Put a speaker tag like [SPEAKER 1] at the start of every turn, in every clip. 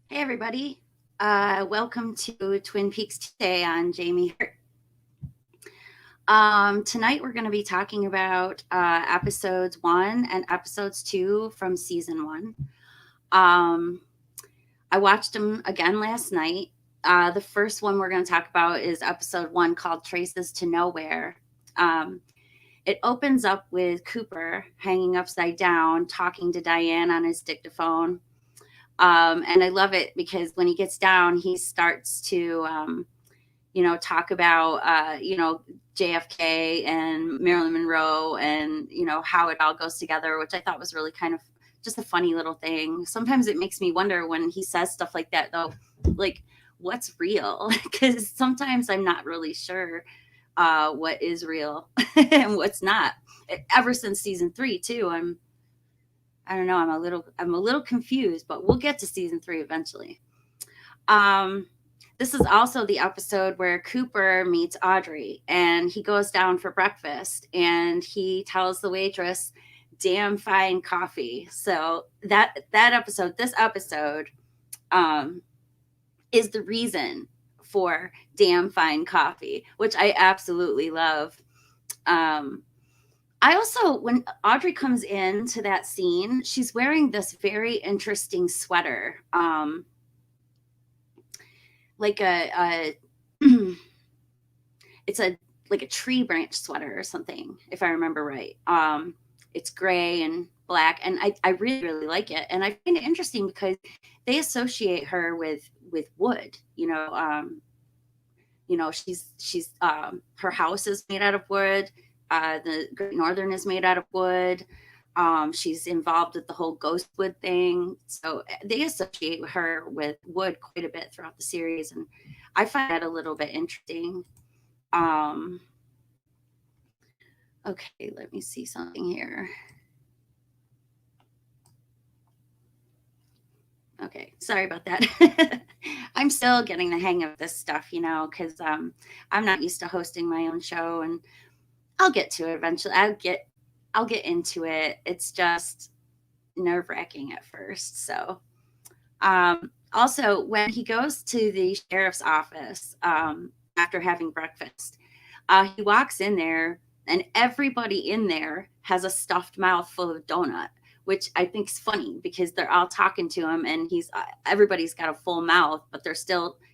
[SPEAKER 1] Hey, everybody. Welcome to Twin Peaks today on Jamie Hart. Tonight, we're going to be talking about episodes 1 and episodes 2 from season 1. Um, I watched them again last night. The first one we're going to talk about is episode 1 called Traces to Nowhere. Um, it opens up with Cooper hanging upside down, talking to Diane on his dictaphone. And I love it because when he gets down, he starts to, talk about, JFK and Marilyn Monroe and, how it all goes together, which I thought was really kind of just a funny little thing. Sometimes it makes me wonder when he says stuff like that, though, like, what's real? Because sometimes I'm not really sure what is real and what's not. Ever since season 3, too, I don't know. I'm a little confused, but we'll get to season 3 eventually. This is also the episode where Cooper meets Audrey and he goes down for breakfast and he tells the waitress, "Damn fine coffee." So this episode, is the reason for "Damn fine coffee," which I absolutely love. I also, when Audrey comes into that scene, she's wearing this very interesting sweater, like it's a like a tree branch sweater or something, if I remember right. It's gray and black, and I really really like it, and I find it interesting because they associate her with wood. Her house is made out of wood. The Great Northern is made out of wood. She's involved with the whole ghost wood thing. So they associate her with wood quite a bit throughout the series. And I find that a little bit interesting. Um, okay, let me see something here. Okay, sorry about that. I'm still getting the hang of this stuff, because I'm not used to hosting my own show, and I'll get to it eventually. I'll get into it. It's just nerve-wracking at first. So, also when he goes to the sheriff's office after having breakfast, he walks in there, and everybody in there has a stuffed mouth full of donut, which I think is funny because they're all talking to him, and everybody's got a full mouth, but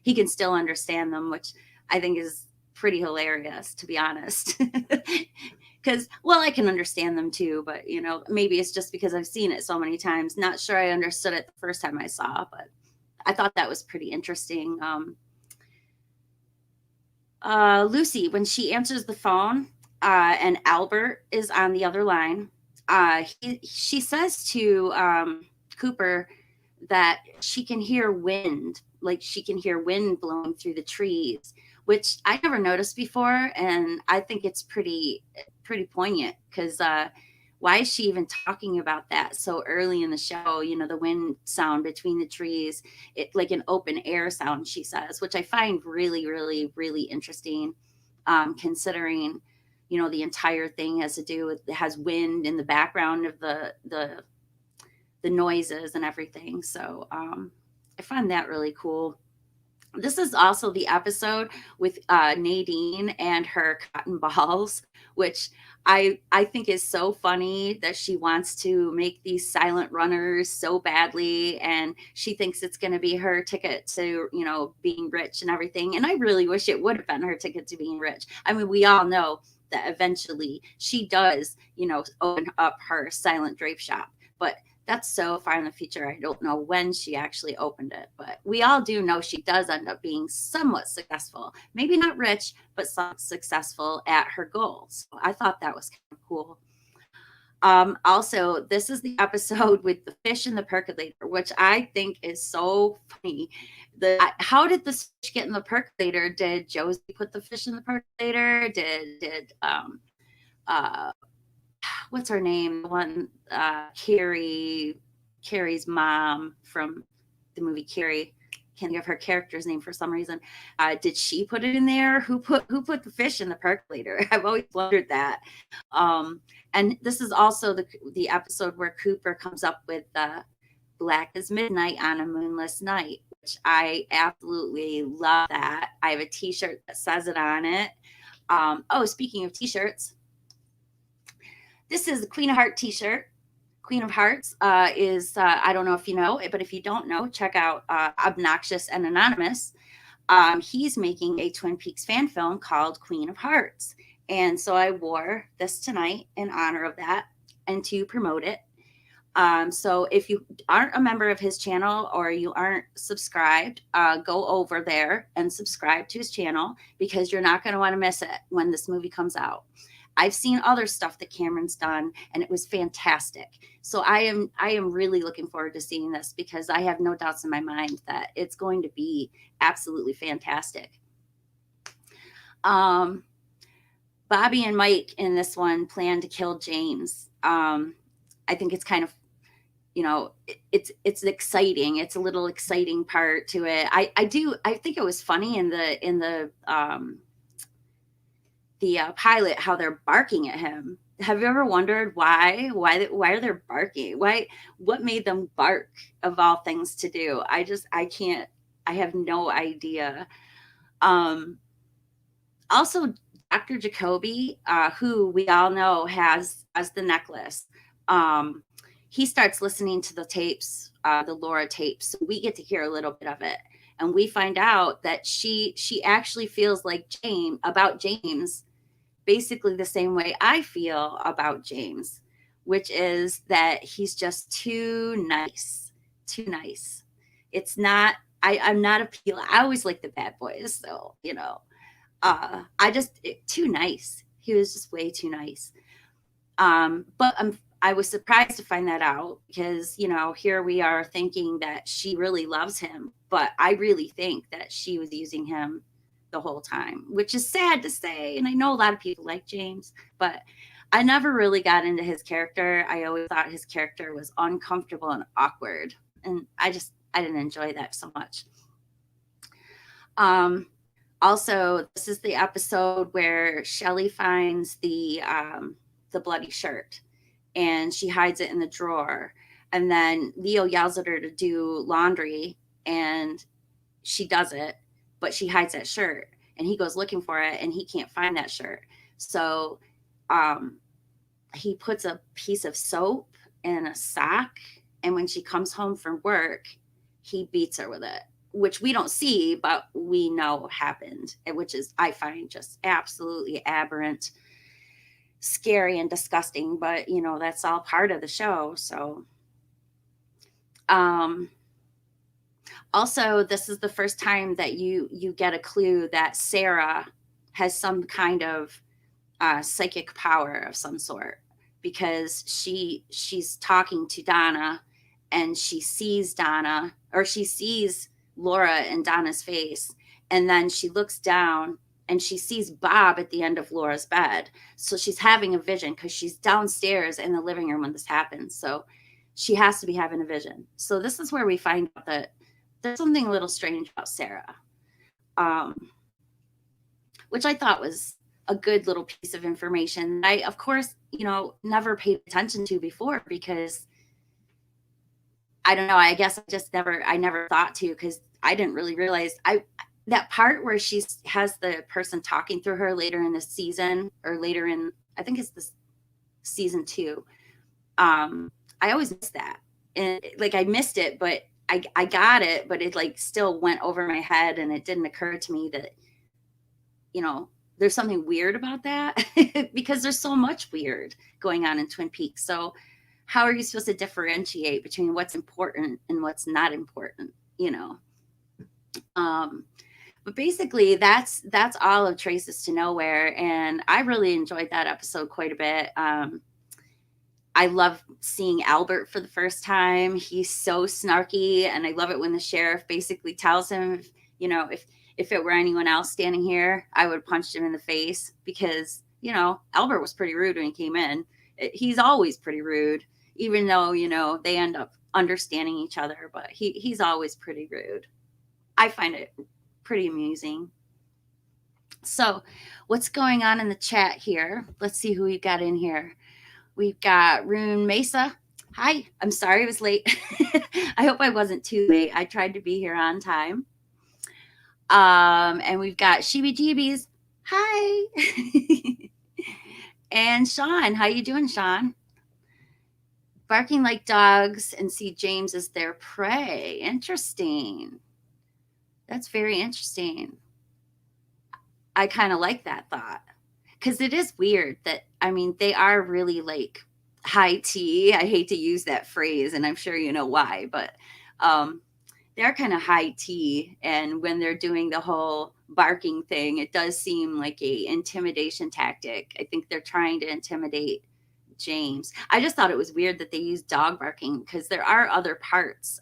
[SPEAKER 1] he can still understand them, which I think is pretty hilarious, to be honest. Because, well, I can understand them too, but maybe it's just because I've seen it so many times. Not sure I understood it the first time I saw, but I thought that was pretty interesting. Lucy, when she answers the phone, and Albert is on the other line, she says to Cooper that she can hear wind, like she can hear wind blowing through the trees, which I never noticed before, and I think it's pretty poignant because why is she even talking about that so early in the show? The wind sound between the trees, it like an open air sound, she says, which I find really, really, really interesting, considering the entire thing has wind in the background of the noises and everything. So I find that really cool. This is also the episode with Nadine and her cotton balls, which I think is so funny that she wants to make these silent runners so badly, and she thinks it's going to be her ticket to being rich and everything. And I really wish it would have been her ticket to being rich. I mean, we all know that eventually she does open up her silent drape shop, but that's so far in the future. I don't know when she actually opened it, but we all do know she does end up being somewhat successful. Maybe not rich, but somewhat successful at her goals. So I thought that was kind of cool. Also, this is the episode with the fish in the percolator, which I think is so funny. How did the fish get in the percolator? Did Josie put the fish in the percolator? Did uh what's her name? The one Carrie's mom from the movie Carrie. Can't think of her character's name for some reason. Did she put it in there? Who put the fish in the percolator? I've always wondered that. Um, and this is also the episode where Cooper comes up with the black as midnight on a moonless night, which I absolutely love that. I have a t-shirt that says it on it. Oh, speaking of t-shirts, this is the Queen of Heart t-shirt. Queen of Hearts is, I don't know if you know, but if you don't know, check out Obnoxious and Anonymous. He's making a Twin Peaks fan film called Queen of Hearts. And so I wore this tonight in honor of that and to promote it. So if you aren't a member of his channel or you aren't subscribed, go over there and subscribe to his channel, because you're not going to want to miss it when this movie comes out. I've seen other stuff that Cameron's done, and it was fantastic. So I am really looking forward to seeing this, because I have no doubts in my mind that it's going to be absolutely fantastic. Bobby and Mike in this one plan to kill James. I think it's kind of, it's exciting. It's a little exciting part to it. I think it was funny in the pilot how they're barking at him. Have you ever wondered why are they barking? What made them bark, of all things to do? I have no idea. Also, Dr. Jacoby, who we all know has the necklace, he starts listening to the tapes, the Laura tapes. So we get to hear a little bit of it, and we find out that she actually feels like James basically the same way I feel about James, which is that he's just too nice. It's not, I'm not appealing. I always like the bad boys. So, too nice. He was just way too nice. But I was surprised to find that out, because, here we are thinking that she really loves him, but I really think that she was using him the whole time, which is sad to say. And I know a lot of people like James, but I never really got into his character. I always thought his character was uncomfortable and awkward, and I didn't enjoy that so much. Also, this is the episode where Shelley finds the bloody shirt, and she hides it in the drawer, and then Leo yells at her to do laundry, and she does it, but she hides that shirt, and he goes looking for it, and he can't find that shirt. So he puts a piece of soap in a sock, and when she comes home from work, he beats her with it, which we don't see, but we know happened, which is, I find, just absolutely aberrant, scary, and disgusting. But, that's all part of the show. So also, this is the first time that you get a clue that Sarah has some kind of psychic power of some sort, because she's talking to Donna, and she sees Laura in Donna's face, and then she looks down and she sees Bob at the end of Laura's bed. So she's having a vision, because she's downstairs in the living room when this happens. So she has to be having a vision. So this is where we find out that there's something a little strange about Sarah, which I thought was a good little piece of information. I, of course, never paid attention to before, because I don't know. I guess I never thought to, because I didn't really realize that part where she has the person talking through her later in the season, or later in, I think it's this season 2. I always miss that. And I missed it, but I got it, but it still went over my head, and it didn't occur to me that, there's something weird about that, because there's so much weird going on in Twin Peaks. So how are you supposed to differentiate between what's important and what's not important, But basically, that's all of Traces to Nowhere, and I really enjoyed that episode quite a bit. I love seeing Albert for the first time. He's so snarky, and I love it when the sheriff basically tells him, if it were anyone else standing here, I would have punched him in the face, because, Albert was pretty rude when he came in. He's always pretty rude, even though, they end up understanding each other, but he's always pretty rude. I find it pretty amusing. So what's going on in the chat here? Let's see who we got in here. We've got Rune Mesa. Hi, I'm sorry I was late. I hope I wasn't too late. I tried to be here on time. And we've got Sheebie Jeebies. Hi. And Sean, how you doing, Sean? Barking like dogs and see James as their prey. Interesting. That's very interesting. I kind of like that thought because it is weird that, I mean, they are really like high tea. I hate to use that phrase, and I'm sure you know why, but um, they're kind of high tea. And when they're doing the whole barking thing, it does seem like a intimidation tactic. I think they're trying to intimidate James. I just thought it was weird that they used dog barking because there are other parts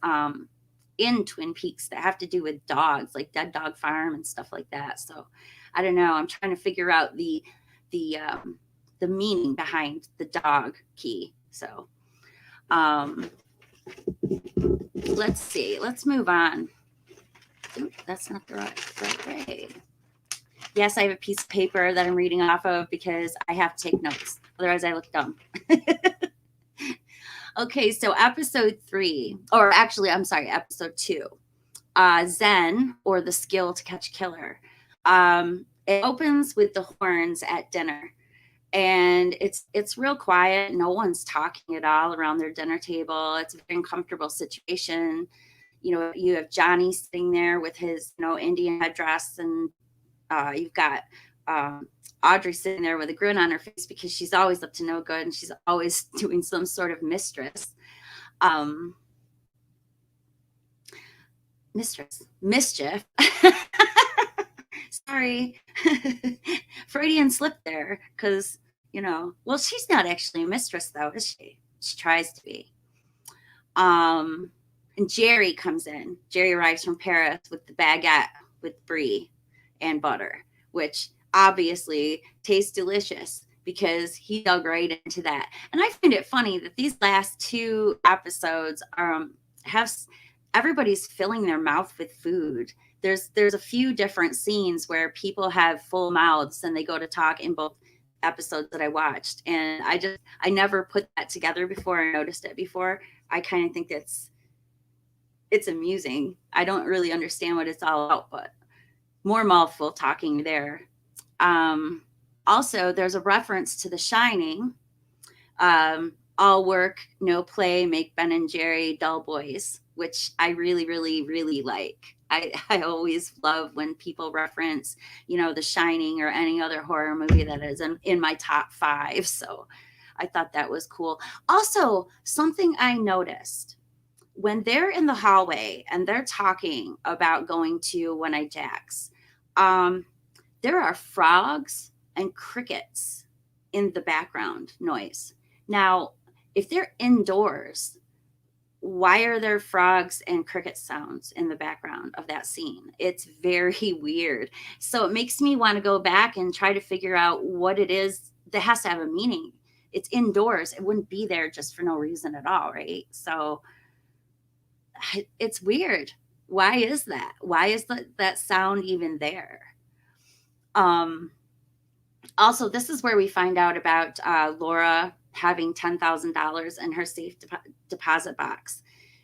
[SPEAKER 1] in Twin Peaks that have to do with dogs, like Dead Dog Farm and stuff like that. So I don't know. I'm trying to figure out the um, the meaning behind the dog key. So let's see. Let's move on. Ooh, that's not the right way. Yes, I have a piece of paper that I'm reading off of because I have to take notes. Otherwise, I look dumb. Okay, so episode 3, or actually, I'm sorry, episode 2, Zen, or the skill to catch killer. It opens with the horns at dinner, and it's real quiet. No one's talking at all around their dinner table. It's a very uncomfortable situation. You know, you have Johnny sitting there with his, Indian headdress, and you've got Audrey sitting there with a grin on her face because she's always up to no good and she's always doing some sort of mischief. Sorry, Freudian slip there because, well, she's not actually a mistress though, is she? She tries to be. And Jerry comes in. Jerry arrives from Paris with the baguette with brie and butter, which obviously tastes delicious because he dug right into that. And I find it funny that these last 2 episodes have everybody's filling their mouth with food. There's a few different scenes where people have full mouths and they go to talk in both episodes that I watched, and I never put that together before. I noticed it before. I kind of think it's amusing. I don't really understand what it's all about, but more mouthful talking there. Also, there's a reference to The Shining. All work, no play, make Ben and Jerry dull boys, which I really, really, really like. I always love when people reference, The Shining or any other horror movie that is in my top 5. So I thought that was cool. Also, something I noticed when they're in the hallway and they're talking about going to One Eye Jack's, there are frogs and crickets in the background noise. Now, if they're indoors, why are there frogs and cricket sounds in the background of that scene? It's very weird. So it makes me want to go back and try to figure out what it is that has to have a meaning. It's indoors. It wouldn't be there just for no reason at all, right? So it's weird. Why is that? Why is that sound even there? Also, this is where we find out about Laura having $10,000 in her safe deposit box,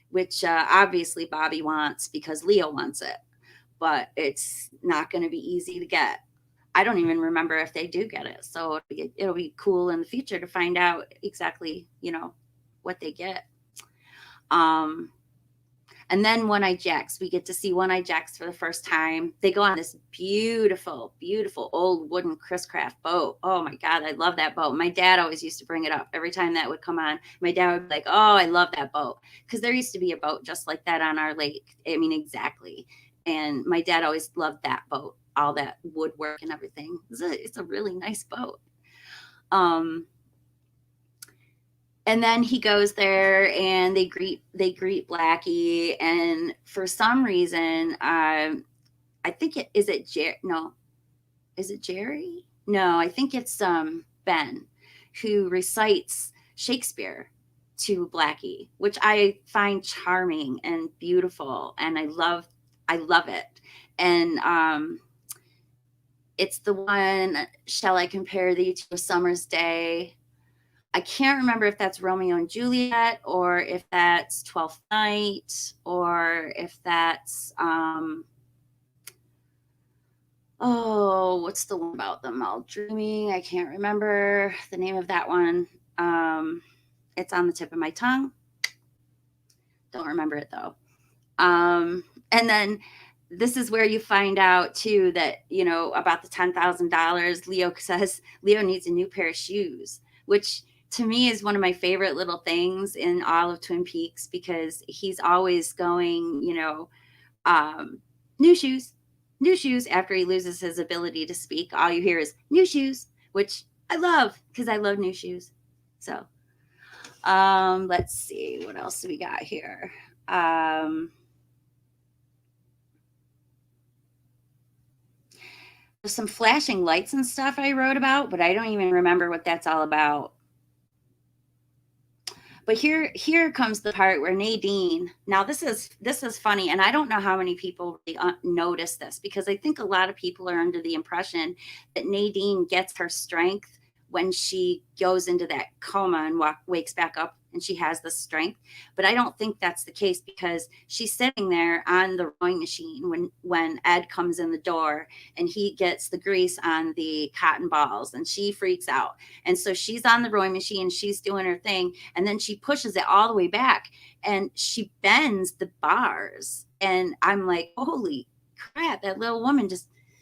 [SPEAKER 1] which obviously Bobby wants because Leo wants it, but it's not going to be easy to get. I don't even remember if they do get it. So it'll be cool in the future to find out exactly, what they get. And then One Eye Jacks, we get to see One Eye Jacks for the first time. They go on this beautiful, beautiful old wooden Chris Craft boat. Oh my God, I love that boat. My dad always used to bring it up every time that would come on. My dad would be like, oh, I love that boat. Because there used to be a boat just like that on our lake. I mean, exactly. And my dad always loved that boat, all that woodwork and everything. It's a really nice boat. And then he goes there and they greet Blackie, and for some reason, I think is it Jerry? No, is it Jerry? No, I think it's Ben, who recites Shakespeare to Blackie, which I find charming and beautiful, and I love it. And it's the one, shall I compare thee to a summer's day? I can't remember if that's Romeo and Juliet or if that's Twelfth Night or if that's oh, what's the one about them all dreaming? I can't remember the name of that one. Um, it's on the tip of my tongue. Don't remember it though. And then this is where you find out too that, about the $10,000. Leo says Leo needs a new pair of shoes, which to me is one of my favorite little things in all of Twin Peaks, because he's always going, um, new shoes, new shoes. After he loses his ability to speak, all you hear is new shoes, which I love because I love new shoes. So, let's see, what else do we got here? There's some flashing lights and stuff I wrote about, but I don't even remember what that's all about. But here comes the part where Nadine. Now this is funny, and I don't know how many people really notice this, because I think a lot of people are under the impression that Nadine gets her strength when she goes into that coma and wakes back up, and she has the strength. But I don't think that's the case, because she's sitting there on the rowing machine when Ed comes in the door and he gets the grease on the cotton balls, and she freaks out. And so she's on the rowing machine, she's doing her thing, and then she pushes it all the way back and she bends the bars. And I'm like, holy crap, that little woman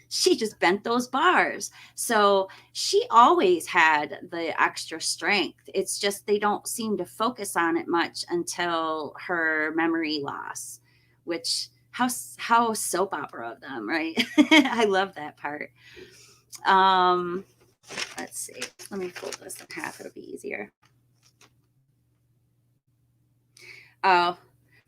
[SPEAKER 1] she just bent those bars. So she always had the extra strength. It's just they don't seem to focus on it much until her memory loss, which how soap opera of them, right? I love that part. Let's see. Let me fold this in half. It'll be easier. Oh,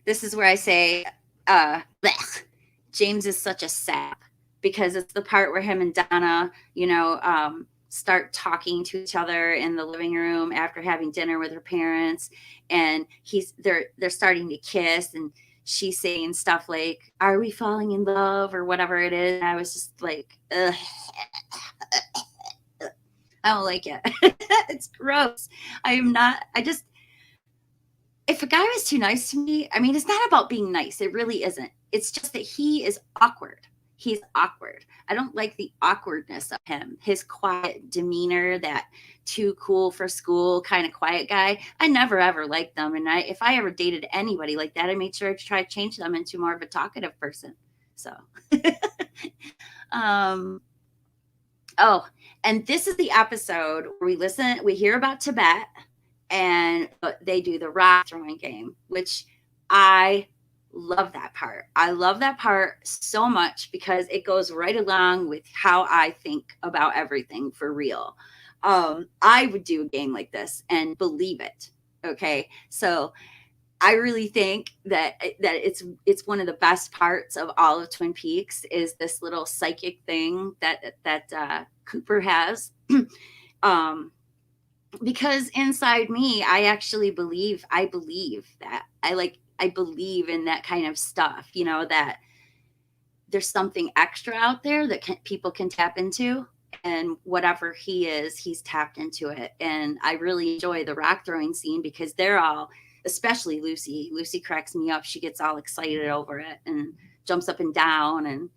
[SPEAKER 1] this is where I say, blech, James is such a sap, because it's the part where him and Donna, start talking to each other in the living room after having dinner with her parents, and they're starting to kiss, and she's saying stuff like, "Are we falling in love?" or whatever it is. And I was just like, ugh. I don't like it. It's gross. If a guy was too nice to me, I mean, it's not about being nice. It really isn't. It's just that he is awkward. He's awkward. I don't like the awkwardness of him, his quiet demeanor, that too cool for school kind of quiet guy. I never ever liked them. And if I ever dated anybody like that, I made sure to try to change them into more of a talkative person. So, um, oh, and this is the episode where we hear about Tibet, and they do the rock throwing game, which I love that part. I love that part so much because it goes right along with how I think about everything for real. I would do a game like this and believe it. Okay. So I really think that it's one of the best parts of all of Twin Peaks is this little psychic thing that Cooper has. um, because inside me, I believe that I believe in that kind of stuff, that there's something extra out there that people can tap into, and whatever he is, he's tapped into it. And I really enjoy the rock throwing scene because they're all, especially Lucy cracks me up. She gets all excited over it and jumps up and down and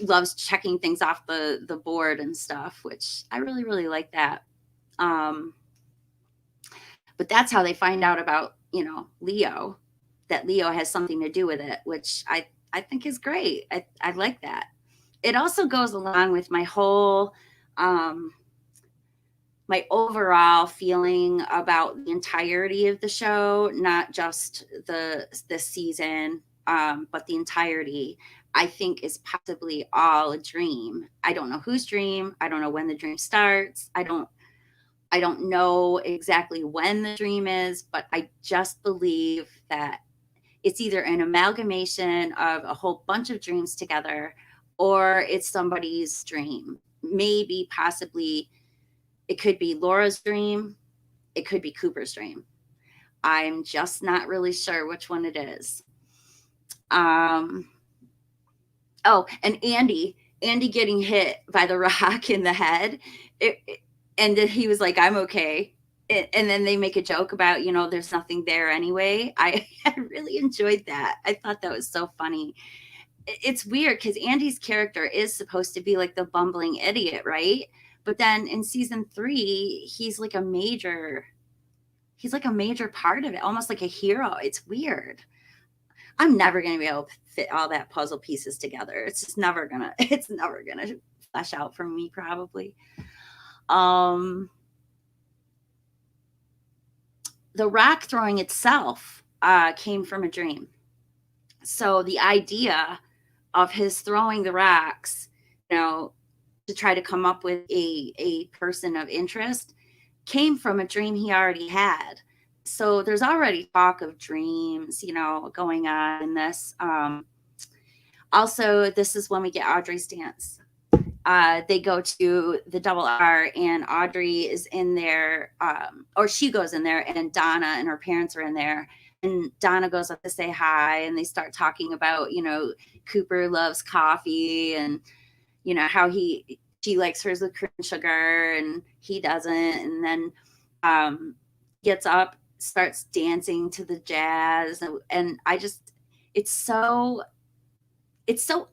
[SPEAKER 1] loves checking things off the board and stuff, which I really, really like that. Um, but that's how they find out about, Leo, that Leo has something to do with it, which I think is great. I like that. It also goes along with my whole, my overall feeling about the entirety of the show, not just the season, but the entirety. I think is possibly all a dream. I don't know whose dream. I don't know when the dream starts. I don't know exactly when the dream is, but I just believe that it's either an amalgamation of a whole bunch of dreams together, or it's somebody's dream. Maybe, possibly, it could be Laura's dream. It could be Cooper's dream. I'm just not really sure which one it is. Oh, and Andy getting hit by the rock in the head. And then he was like, I'm okay. And then they make a joke about, there's nothing there anyway. I really enjoyed that. I thought that was so funny. It's weird because Andy's character is supposed to be like the bumbling idiot, right? But then in season 3, he's like a major part of it, almost like a hero. It's weird. I'm never going to be able to fit all that puzzle pieces together. It's never gonna flesh out for me, probably. Um, the rock throwing itself came from a dream. So the idea of his throwing the rocks, to try to come up with a person of interest came from a dream he already had. So there's already talk of dreams, going on in this. Also, this is when we get Audrey's dance. They go to the Double R, and Audrey is in there, or she goes in there, and Donna and her parents are in there. And Donna goes up to say hi, and they start talking about, Cooper loves coffee, and, how she likes hers with cream sugar, and he doesn't. And then gets up, starts dancing to the jazz. And it's so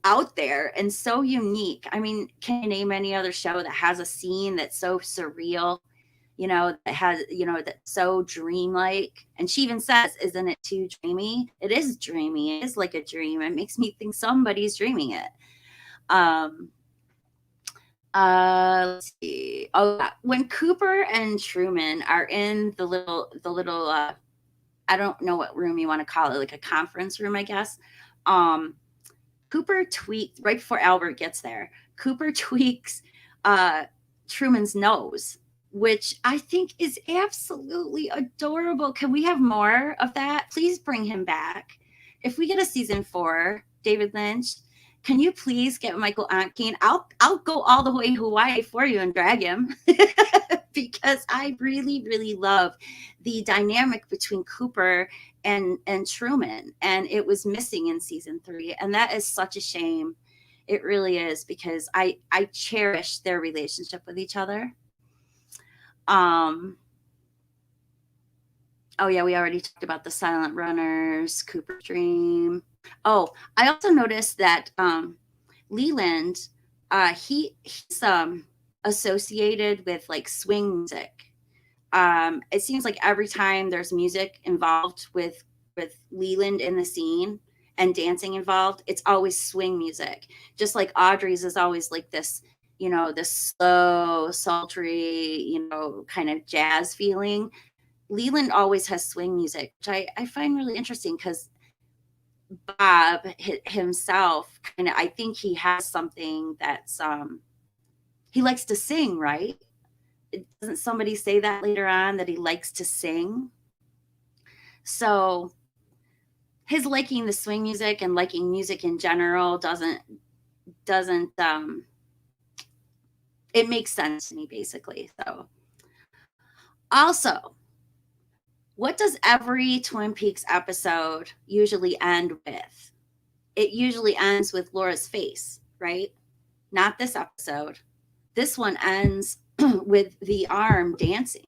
[SPEAKER 1] out there and so unique. I mean, can you name any other show that has a scene that's so surreal, that has, that's so dreamlike? And she even says, isn't it too dreamy? It is dreamy. It is like a dream. It makes me think somebody's dreaming it. Let's see. Oh, when Cooper and Truman are in the little, I don't know what room you want to call it, like a conference room, I guess. Cooper tweaked right before Albert gets there. Cooper tweaks Truman's nose, which I think is absolutely adorable. Can we have more of that? Please bring him back. If we get a season 4, David Lynch, can you please get Michael Ontkean? I'll go all the way to Hawaii for you and drag him because I really, really love the dynamic between Cooper and Truman, and it was missing in season 3, and that is such a shame. It really is, because I cherish their relationship with each other. Oh yeah, we already talked about the Silent Runners, Cooper's Dream. Oh, I also noticed that Leland, he's associated with like swing music. It seems like every time there's music involved with Leland in the scene and dancing involved, it's always swing music. Just like Audrey's is always like this, this slow, sultry, kind of jazz feeling. Leland always has swing music, which I find really interesting, because Bob himself I think he has something that's he likes to sing, right? Doesn't somebody say that later on, that he likes to sing? So his liking the swing music and liking music in general doesn't it makes sense to me, basically. So also, what does every Twin Peaks episode usually end with? It usually ends with Laura's face, right? Not this episode. This one ends with the arm dancing.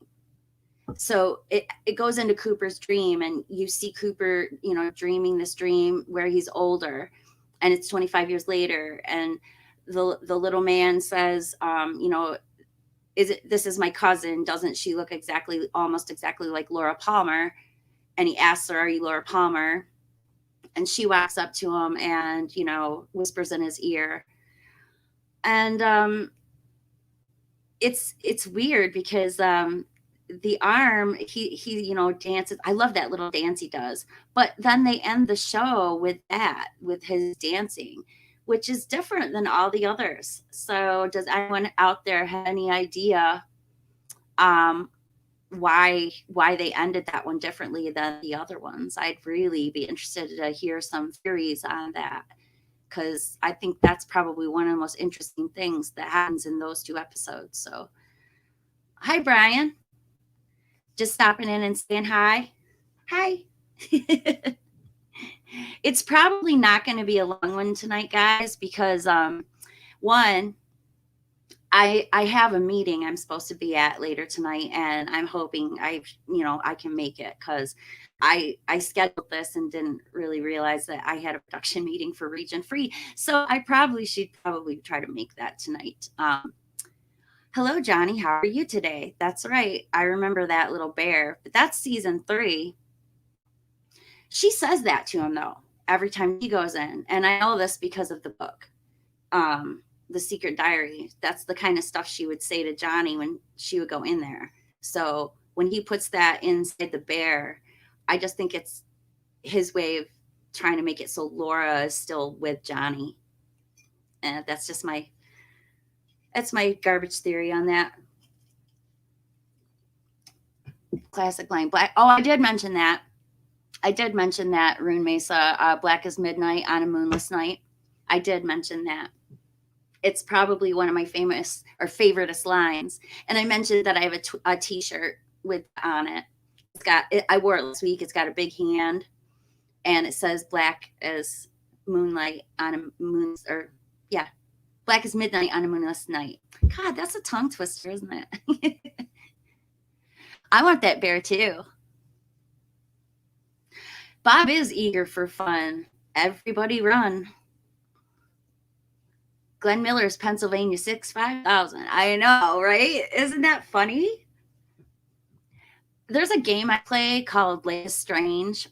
[SPEAKER 1] So it goes into Cooper's dream, and you see Cooper, dreaming this dream where he's older, and it's 25 years later. And the little man says, this is my cousin. Doesn't she look almost exactly like Laura Palmer? And he asks her, are you Laura Palmer? And she walks up to him and, whispers in his ear. And it's weird, because the arm, he dances. I love that little dance he does. But then they end the show with his dancing, which is different than all the others. So does anyone out there have any idea why they ended that one differently than the other ones? I'd really be interested to hear some theories on that, because I think that's probably one of the most interesting things that happens in those 2 episodes. So hi, Brian. Just stopping in and saying hi. Hi. It's probably not going to be a long one tonight, guys, because one, I have a meeting I'm supposed to be at later tonight, and I'm hoping I can make it, because I scheduled this and didn't really realize that I had a production meeting for Region Free. So I should probably try to make that tonight. Hello, Johnny. How are you today? That's right. I remember that little bear, but that's season 3. She says that to him, though, every time he goes in. And I know this because of the book, The Secret Diary. That's the kind of stuff she would say to Johnny when she would go in there. So when he puts that inside the bear, I just think it's his way of trying to make it so Laura is still with Johnny. And that's my garbage theory on that. Classic line. Black. Oh, I did mention that. Rune Mesa, black as midnight on a moonless night. I did mention that. It's probably one of my famous or favoriteest lines. And I mentioned that I have a t-shirt with on it. I wore it last week. It's got a big hand, and it says black as moonlight on a moon, or yeah, black as midnight on a moonless night. God, that's a tongue twister, isn't it? I want that bear too. Bob is eager for fun. Everybody run. Glenn Miller's Pennsylvania 65000. I know, right? Isn't that funny? There's a game I play called Life is Strange.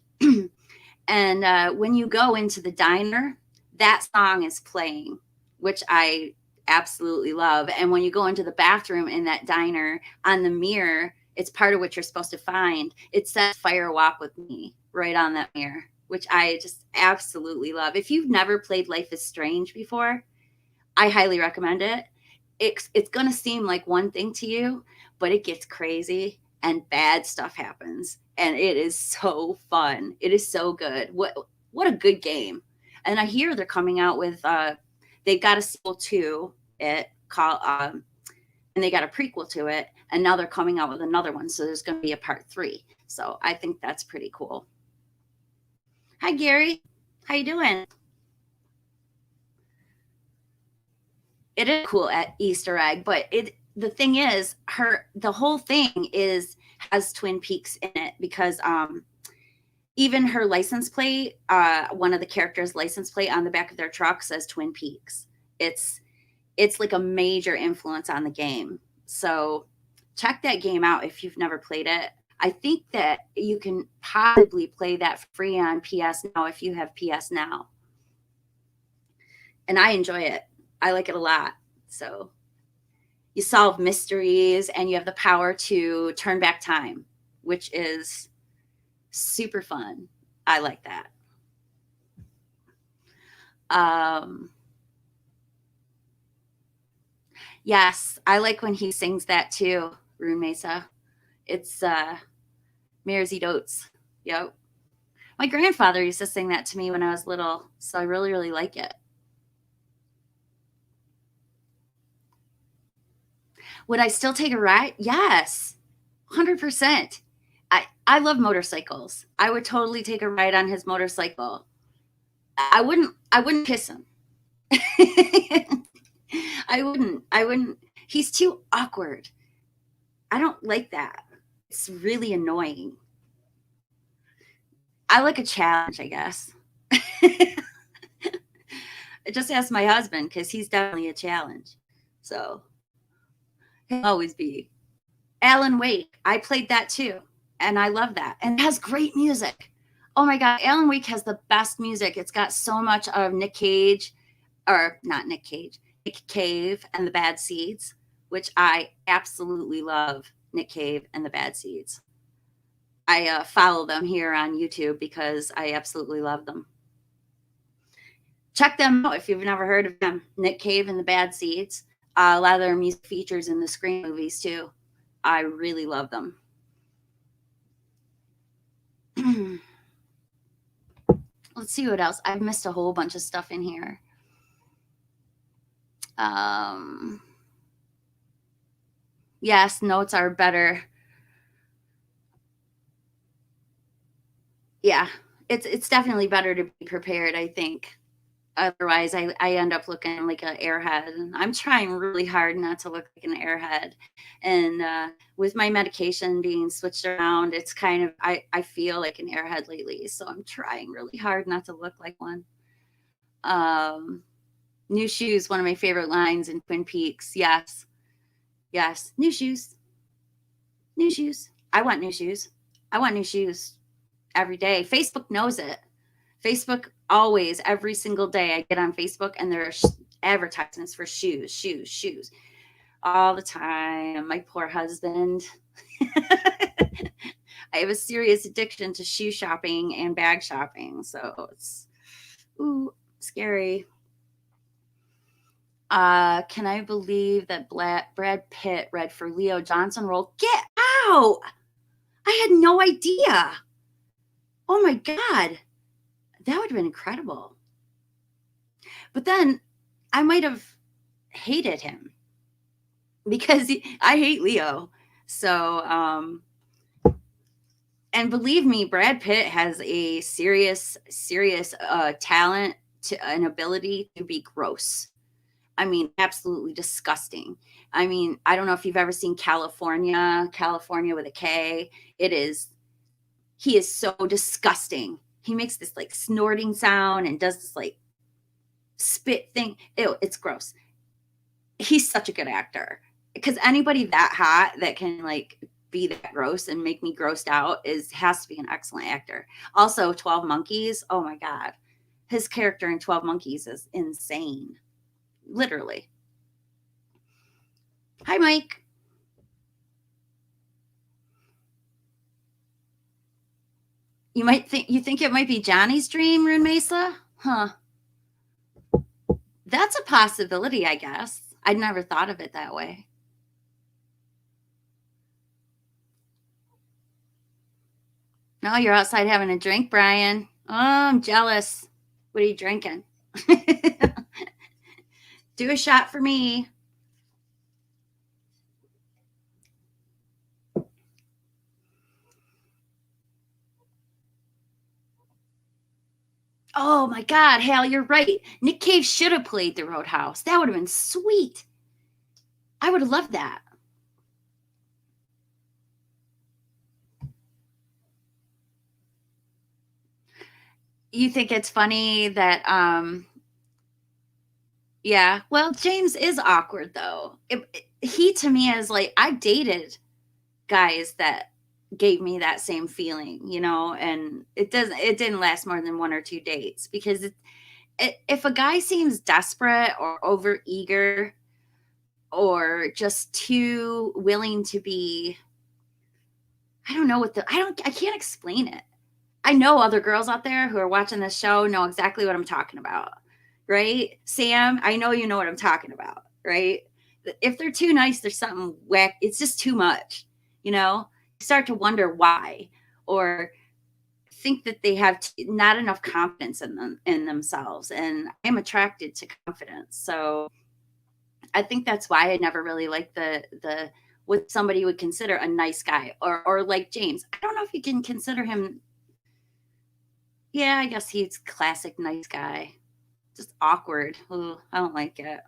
[SPEAKER 1] And when you go into the diner, that song is playing, which I absolutely love. And when you go into the bathroom in that diner, on the mirror, it's part of what you're supposed to find. It says Fire Walk with Me right on that mirror, which I just absolutely love. If you've never played Life is Strange before, I highly recommend it. It's going to seem like one thing to you, but it gets crazy and bad stuff happens. And it is so fun. It is so good. What a good game. And I hear they're coming out with, they've got a sequel to it called, and they got a prequel to it. And now they're coming out with another one. So there's going to be a part 3. So I think that's pretty cool. Hi, Gary. How you doing? It is cool at Easter egg, but the thing is, the whole thing has Twin Peaks in it, because even her license plate, one of the characters' license plate on the back of their truck says Twin Peaks. It's like a major influence on the game. So check that game out if you've never played it. I think that you can possibly play that free on PS Now if you have PS Now. And I enjoy it. I like it a lot. So you solve mysteries and you have the power to turn back time, which is super fun. I like that. Yes, I like when he sings that too, Rune Mesa. It's Mares Eat Oats. Yep. My grandfather used to sing that to me when I was little, so I really, really like it. Would I still take a ride? Yes, 100%. I love motorcycles. I would totally take a ride on his motorcycle. I wouldn't kiss him. I wouldn't. He's too awkward. I don't like that. It's really annoying. I like a challenge, I guess. Just ask my husband, because he's definitely a challenge. So he'll always be. Alan Wake, I played that too, and I love that. And it has great music. Oh my God, Alan Wake has the best music. It's got so much of Nick Cage, or not Nick Cage, Nick Cave and the Bad Seeds, which I absolutely love. Nick Cave and the Bad Seeds. I follow them here on YouTube because I absolutely love them. Check them out if you've never heard of them. Nick Cave and the Bad Seeds. A lot of their music features in the Scream movies too. I really love them. Let's see what else. I've missed a whole bunch of stuff in here. Yes, notes are better. Yeah, it's definitely better to be prepared, I think. Otherwise, I end up looking like an airhead. And I'm trying really hard not to look like an airhead. And with my medication being switched around, it's kind of, I feel like an airhead lately. So I'm trying really hard not to look like one. New shoes, one of my favorite lines in Twin Peaks. Yes. Yes. New shoes. New shoes. I want new shoes. I want new shoes every day. Facebook knows it. Facebook always, every single day I get on Facebook and there are advertisements for shoes, shoes, shoes all the time. My poor husband. I have a serious addiction to shoe shopping and bag shopping. So it's scary. Can I believe that Brad Pitt read for Leo Johnson role? Get out! I had no idea. Oh my God. That would have been incredible. But then I might have hated him because I hate Leo. So, and believe me, Brad Pitt has a serious talent to an ability to be gross. I mean, absolutely disgusting. I mean, I don't know if you've ever seen California with a K. He is so disgusting. He makes this like snorting sound and does this like spit thing. Ew, it's gross. He's such a good actor because anybody that hot that can like be that gross and make me grossed out has to be an excellent actor. Also, 12 Monkeys. Oh my God. His character in 12 Monkeys is insane. Literally. Hi, Mike. You think it might be Johnny's dream, Rune Mesa? Huh. That's a possibility, I guess. I'd never thought of it that way. No, you're outside having a drink, Brian. Oh, I'm jealous. What are you drinking? Do a shot for me. Oh my God, Hal, you're right. Nick Cave should have played the Roadhouse. That would have been sweet. I would have loved that. You think it's funny that yeah, well, James is awkward though. He to me is like, I've dated guys that gave me that same feeling, and it didn't last more than one or two dates because if a guy seems desperate or over eager or just too willing to be, I don't know I can't explain it. I know other girls out there who are watching this show know exactly what I'm talking about, right? Sam, I know you know what I'm talking about, right? If they're too nice, there's something whack. It's just too much, you start to wonder why, or think that they have not enough confidence in themselves. And I'm attracted to confidence. So I think that's why I never really liked the what somebody would consider a nice guy or like James. I don't know if you can consider him. Yeah, I guess he's classic nice guy. Just awkward. Ooh, I don't like it.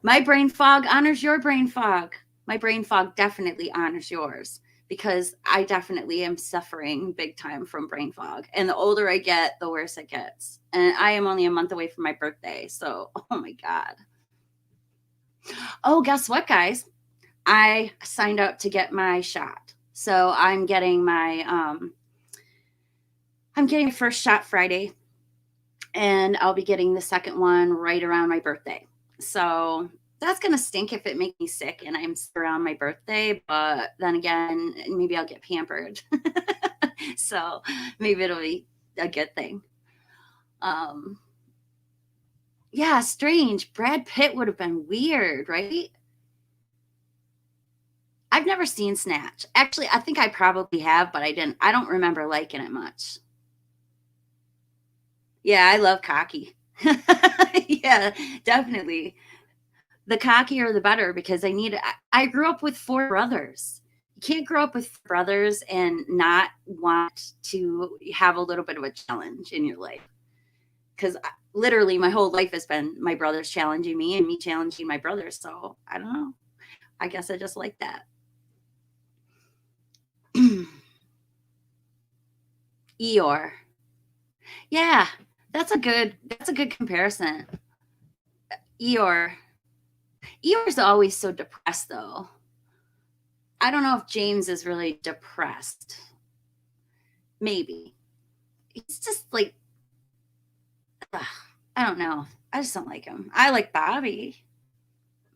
[SPEAKER 1] My brain fog honors your brain fog. My brain fog definitely honors yours because I definitely am suffering big time from brain fog. And the older I get, the worse it gets. And I am only a month away from my birthday. So, oh my God. Oh, guess what, guys? I signed up to get my shot. So I'm getting my first shot Friday, and I'll be getting the second one right around my birthday. So that's going to stink if it makes me sick and I'm around my birthday. But then again, maybe I'll get pampered. So maybe it'll be a good thing. Yeah, strange. Brad Pitt would have been weird, right? I've never seen Snatch. Actually, I think I probably have, but I don't remember liking it much. Yeah, I love cocky. Yeah, definitely. The cockier the better because I grew up with four brothers. You can't grow up with brothers and not want to have a little bit of a challenge in your life. because literally my whole life has been my brothers challenging me and me challenging my brothers. So I don't know. I guess I just like that. Eeyore. Yeah, that's a good comparison. Eeyore. Eeyore's always so depressed though. I don't know if James is really depressed. Maybe. He's just like, ugh, I don't know. I just don't like him. I like Bobby.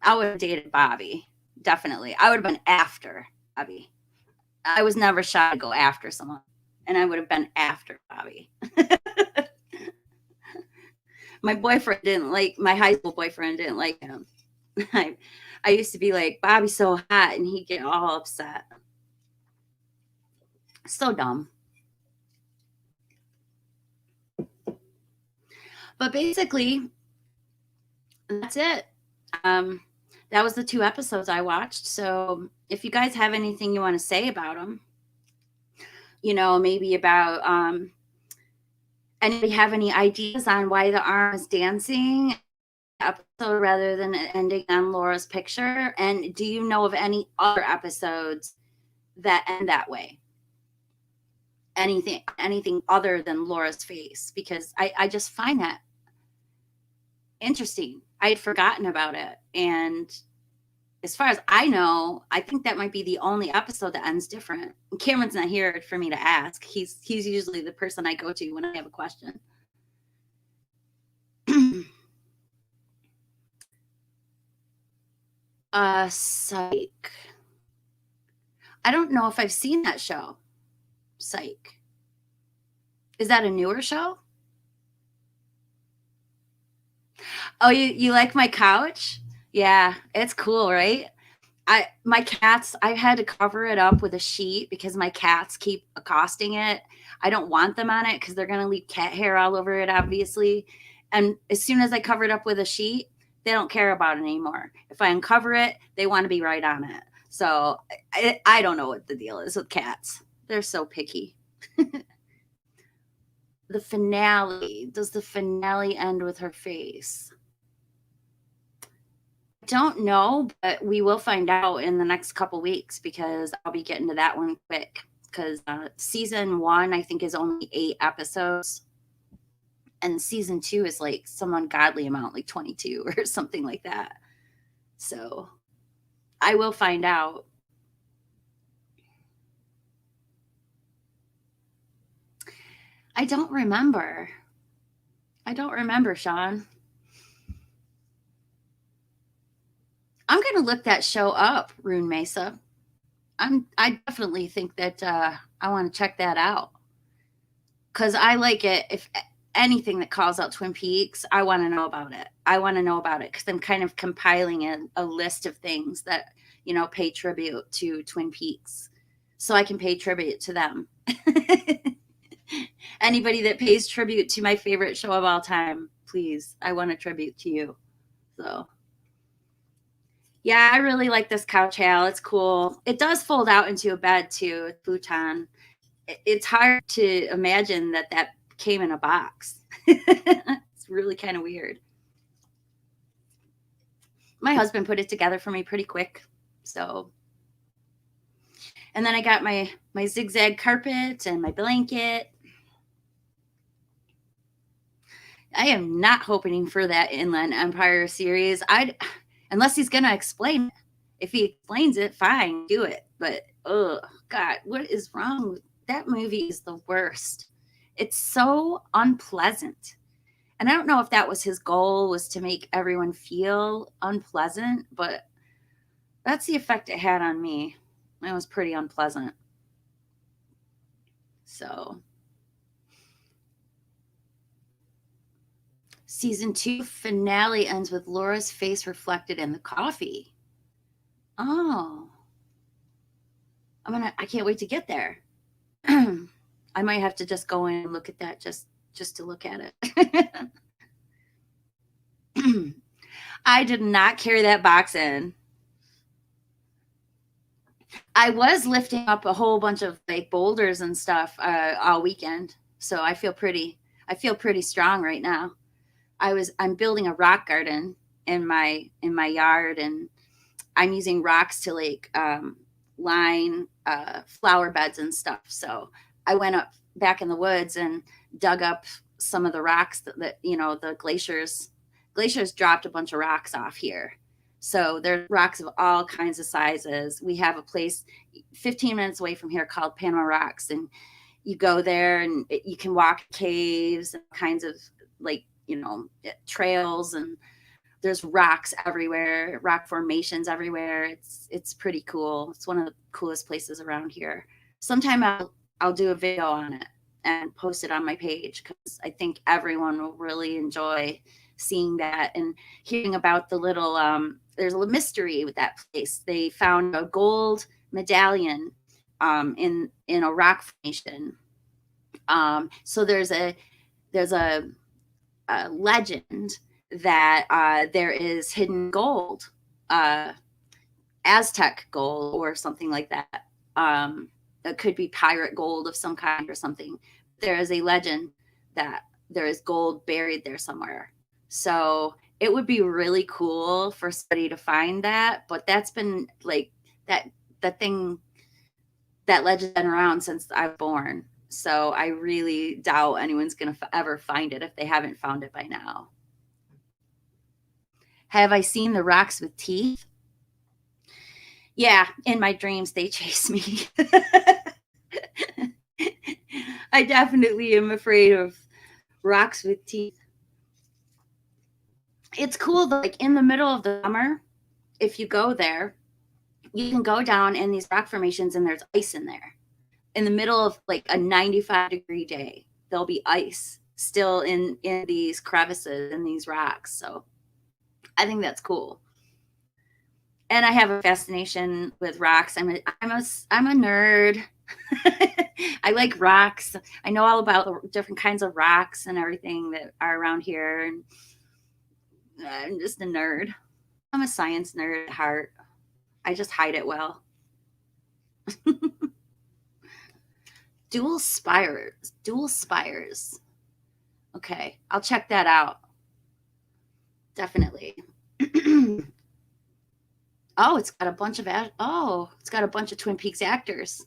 [SPEAKER 1] I would have dated Bobby. Definitely. I would have been after Bobby. I was never shy to go after someone. And I would have been after Bobby. My high school boyfriend didn't like him. I used to be like, Bobby's so hot, and he'd get all upset. So dumb. But basically, that's it. That was the 2 episodes I watched. So if you guys have anything you want to say about them, maybe about anybody have any ideas on why the arm is dancing episode rather than ending on Laura's picture? And do you know of any other episodes that end that way? Anything other than Laura's face? Because I just find that interesting. I had forgotten about it. And as far as I know, I think that might be the only episode that ends different. Cameron's not here for me to ask. He's usually the person I go to when I have a question. Psych. I don't know if I've seen that show. Psych. Is that a newer show? Oh, you like my couch? Yeah, it's cool, right? I've had to cover it up with a sheet because my cats keep accosting it. I don't want them on it because they're gonna leave cat hair all over it, obviously. And as soon as I cover it up with a sheet, they don't care about it anymore. If I uncover it, they want to be right on it. So I don't know what the deal is with cats. They're so picky. The finale. Does the finale end with her face? Don't know, but we will find out in the next couple weeks because I'll be getting to that one quick. Because season 1, I think, is only 8 episodes. And season 2 is like some ungodly amount, like 22 or something like that. So I will find out. I don't remember. Sean. I'm going to look that show up, Rune Mesa. I definitely think that I want to check that out because I like it. If anything that calls out Twin Peaks, I want to know about it. Because I'm kind of compiling a list of things that pay tribute to Twin Peaks, so I can pay tribute to them. Anybody that pays tribute to my favorite show of all time, please, I want a tribute to you. So. Yeah, I really like this couch, Hal. It's cool. It does fold out into a bed too, a futon. It's hard to imagine that came in a box. It's really kind of weird. My husband put it together for me pretty quick. So, and then I got my zigzag carpet and my blanket. I am not hoping for that Inland Empire series. Unless he's going to explain it. If he explains it, fine, do it. But, oh, God, what is wrong with that movie? Is the worst. It's so unpleasant. And I don't know if that was his goal, was to make everyone feel unpleasant, but that's the effect it had on me. It was pretty unpleasant. So, season 2 finale ends with Laura's face reflected in the coffee. Oh. I can't wait to get there. I might have to just go in and look at that just to look at it. I did not carry that box in. I was lifting up a whole bunch of like boulders and stuff all weekend, so I feel pretty I feel pretty strong right now. I'm building a rock garden in my yard, and I'm using rocks to like line flower beds and stuff. So I went up back in the woods and dug up some of the rocks that the glaciers dropped a bunch of rocks off here. So there's rocks of all kinds of sizes. We have a place 15 minutes away from here called Panama Rocks, and you go there and you can walk caves and kinds of like trails, and there's rocks everywhere, rock formations everywhere. It's pretty cool. It's one of the coolest places around here. Sometime I'll do a video on it and post it on my page, because I think everyone will really enjoy seeing that and hearing about the little there's a little mystery with that place. They found a gold medallion in a rock formation. So there's a legend that there is hidden gold, Aztec gold or something like that. It could be pirate gold of some kind or something. There is a legend that there is gold buried there somewhere. So it would be really cool for somebody to find that, but that's been like that legend's been around since I was born. So I really doubt anyone's going to ever find it if they haven't found it by now. Have I seen the rocks with teeth? Yeah, in my dreams, they chase me. I definitely am afraid of rocks with teeth. It's cool, though, like in the middle of the summer, if you go there, you can go down in these rock formations and there's ice in there. In the middle of like a 95-degree day, there'll be ice still in these crevices and these rocks. So I think that's cool. And I have a fascination with rocks. I'm a nerd. I like rocks. I know all about the different kinds of rocks and everything that are around here. And I'm just a nerd. I'm a science nerd at heart. I just hide it well. Dual spires. Okay, I'll check that out. Definitely. Oh, it's got a bunch of Twin Peaks actors.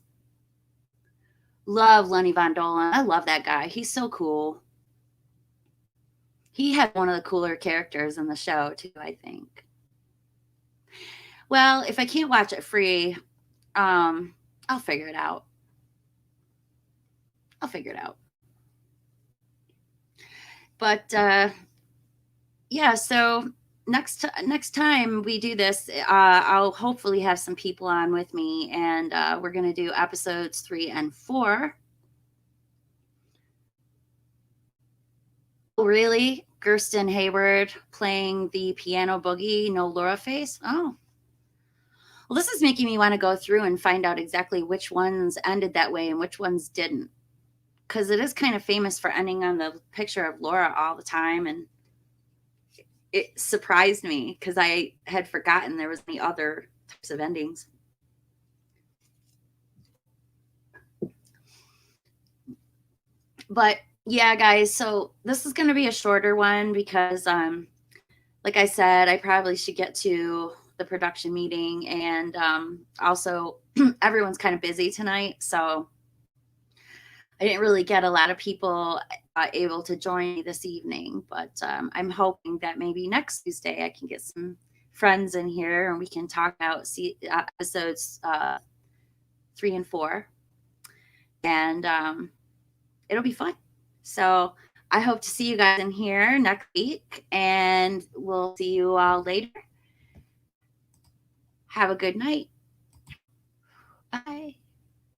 [SPEAKER 1] Love Lenny Von Dolan. I love that guy. He's so cool. He had one of the cooler characters in the show too, I think. Well, if I can't watch it free, I'll figure it out. But yeah, so next time we do this, I'll hopefully have some people on with me, and we're going to do episodes 3 and 4. Oh, really? Gersten Hayward playing the piano boogie, no Laura face? Oh. Well, this is making me want to go through and find out exactly which ones ended that way and which ones didn't. Because it is kind of famous for ending on the picture of Laura all the time. And it surprised me because I had forgotten there was any other types of endings. But yeah, guys, so this is going to be a shorter one because, like I said, I probably should get to the production meeting, and also everyone's kind of busy tonight, so I didn't really get a lot of people able to join me this evening, but I'm hoping that maybe next Tuesday I can get some friends in here and we can talk about episodes 3 and 4, and it'll be fun. So I hope to see you guys in here next week, and we'll see you all later. Have a good night. Bye.